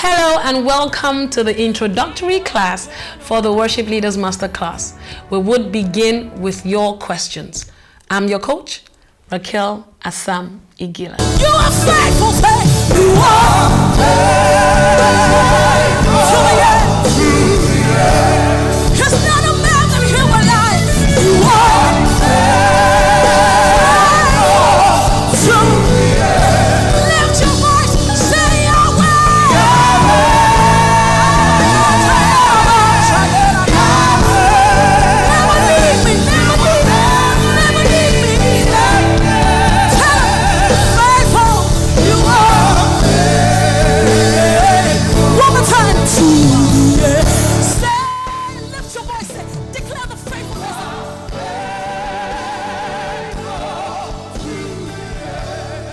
Hello and welcome to the introductory class for the Worship Leaders Masterclass. We would begin with your questions. I'm your coach, RAQELL Assam Igila. You are faithful, faithful. You are faithful. It's not a man that he will lie. You are faithful. Lift your voice, say Yahweh. Never leave me, never leave me, never leave me. Faithful, you are. One more time. Say, lift your voice, say, declare the faithfulness.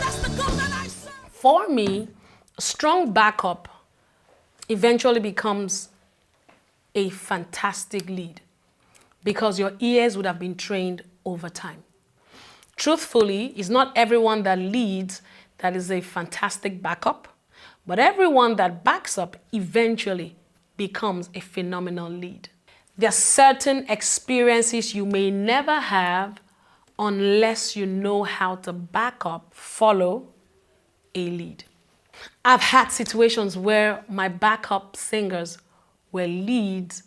That's the God that I serve. For me, a strong backup eventually becomes a fantastic lead because your ears would have been trained over time. Truthfully, it's not everyone that leads that is a fantastic backup, but everyone that backs up eventually becomes a phenomenal lead. There are certain experiences you may never have unless you know how to back up, follow a lead. I've had situations where my backup singers were leads,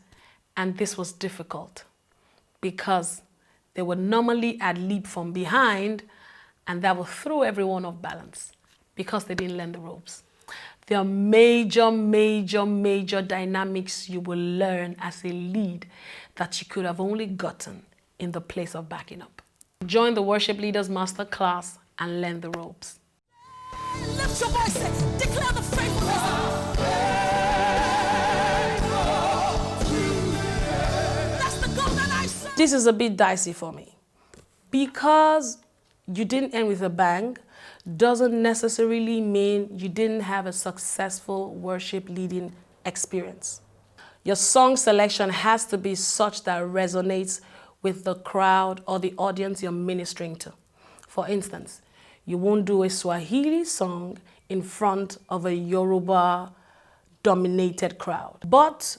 and this was difficult because they would normally ad-lib from behind, and that would throw everyone off balance because they didn't learn the ropes. There are major dynamics you will learn as a lead that you could have only gotten in the place of backing up. Join the Worship Leaders Masterclass and learn the ropes. Lift your voice, say, declare the faithfulness. That's the God that I serve. This is a bit dicey for me because you didn't end with a bang doesn't necessarily mean you didn't have a successful worship leading experience. Your song selection has to be such that resonates with the crowd or the audience you're ministering to. For instance, you won't do a Swahili song in front of a Yoruba-dominated crowd. But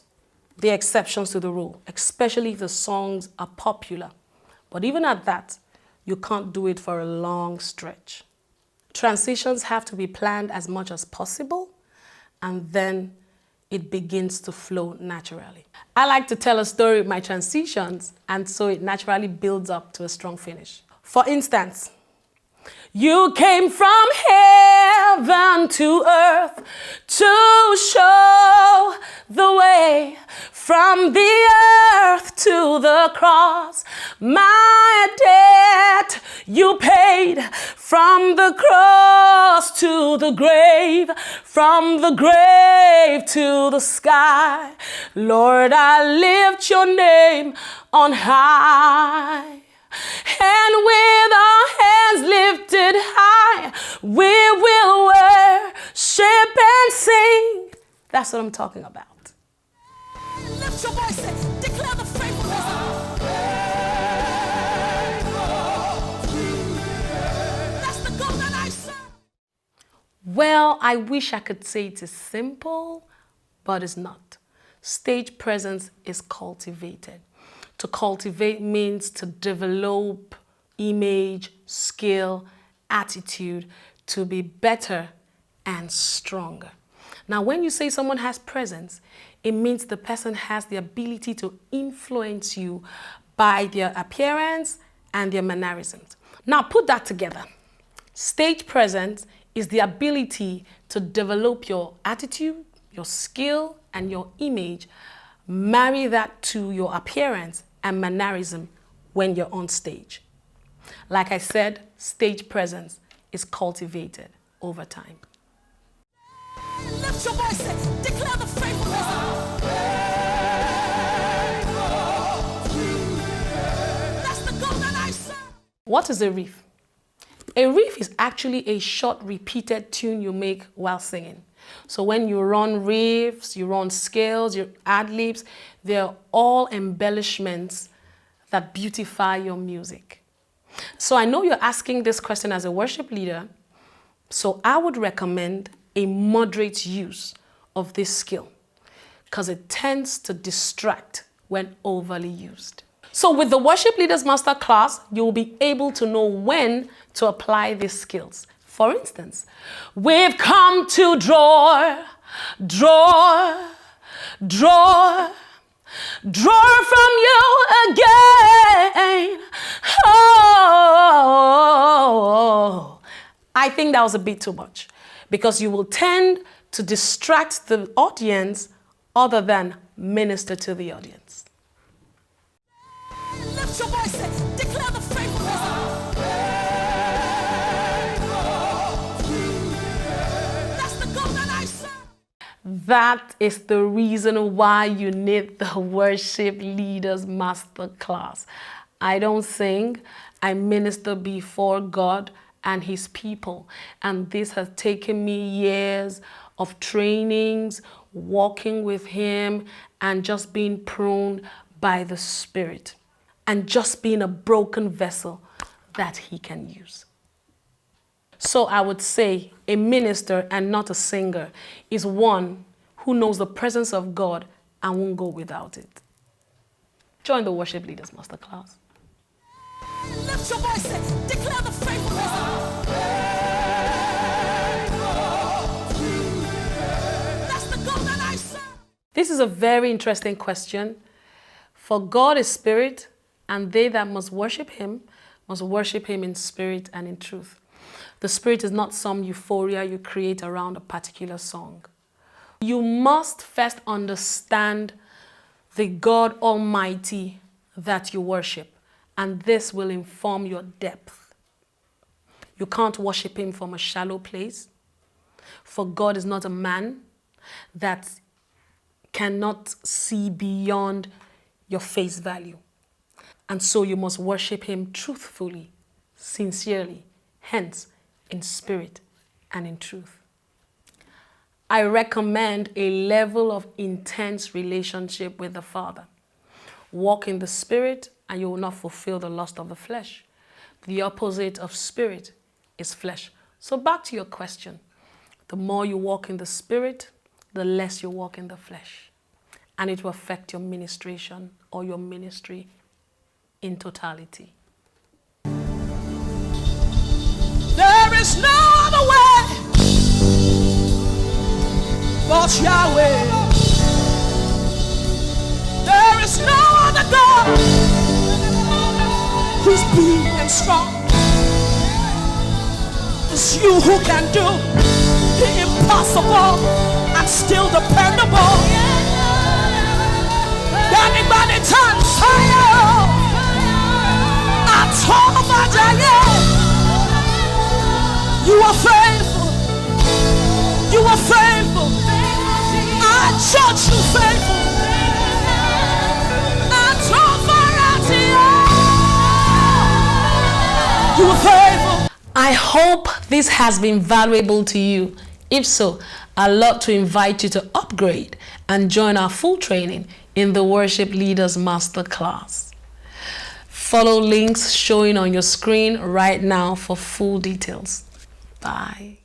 there are exceptions to the rule, especially if the songs are popular. But even at that, you can't do it for a long stretch. Transitions have to be planned as much as possible, and then it begins to flow naturally. I like to tell a story with my transitions, and so it naturally builds up to a strong finish. For instance, you came from heaven to earth to show the way, from the earth to the cross. My debt you paid, from the cross to the grave, from the grave to the sky. Lord, I lift your name on high. And with our hands lifted high, we will worship and sing. That's what I'm talking about. Lift your voice, say, declare the faithfulness. That's the God that I serve. Well, I wish I could say it is simple, but it's not. Stage presence is cultivated. To cultivate means to develop image, skill, attitude to be better and stronger. Now, when you say someone has presence, it means the person has the ability to influence you by their appearance and their mannerisms. Now, put that together. Stage presence is the ability to develop your attitude, your skill, and your image. Marry that to your appearance and mannerism when you're on stage. Like I said, stage presence is cultivated over time. Lift your voice, say, declare the faithfulness. That's the God that I serve. What is a riff? A riff is actually a short repeated tune you make while singing. So when you run riffs, you run scales, you ad-libs, they're all embellishments that beautify your music. So I know you're asking this question as a worship leader, so I would recommend a moderate use of this skill because it tends to distract when overly used. So with the Worship Leaders Masterclass, you'll be able to know when to apply these skills. For instance, we've come to draw from you again. Oh, I think that was a bit too much because you will tend to distract the audience other than minister to the audience. Lift your voice and declare the faithfulness. That's the God that I serve. That is the reason why you need the Worship Leaders Masterclass. I don't sing, I minister before God and His people. And this has taken me years of trainings, walking with Him, and just being pruned by the Spirit. And just being a broken vessel that He can use. So I would say a minister and not a singer is one who knows the presence of God and won't go without it. Join the Worship Leaders Masterclass. Lift your voice and declare the faithfulness. That's the God that I serve. This is a very interesting question. For God is spirit, and they that must worship Him in spirit and in truth. The spirit is not some euphoria you create around a particular song. You must first understand the God Almighty that you worship, and this will inform your depth. You can't worship Him from a shallow place, for God is not a man that cannot see beyond your face value. And so you must worship Him truthfully, sincerely, hence in spirit and in truth. I recommend a level of intense relationship with the Father. Walk in the Spirit and you will not fulfill the lust of the flesh. The opposite of spirit is flesh. So back to your question. The more you walk in the Spirit, the less you walk in the flesh. And it will affect your ministration or your ministry in totality. There is no other way but Yahweh. There is no other God who's big and strong. It's you who can do the impossible and still dependable. Anybody turns higher. You are faithful. You are faithful. I judge you faithful. You are faithful. I hope this has been valuable to you. If so, I'd love to invite you to upgrade and join our full training in the Worship Leaders Masterclass. Follow links showing on your screen right now for full details. Bye.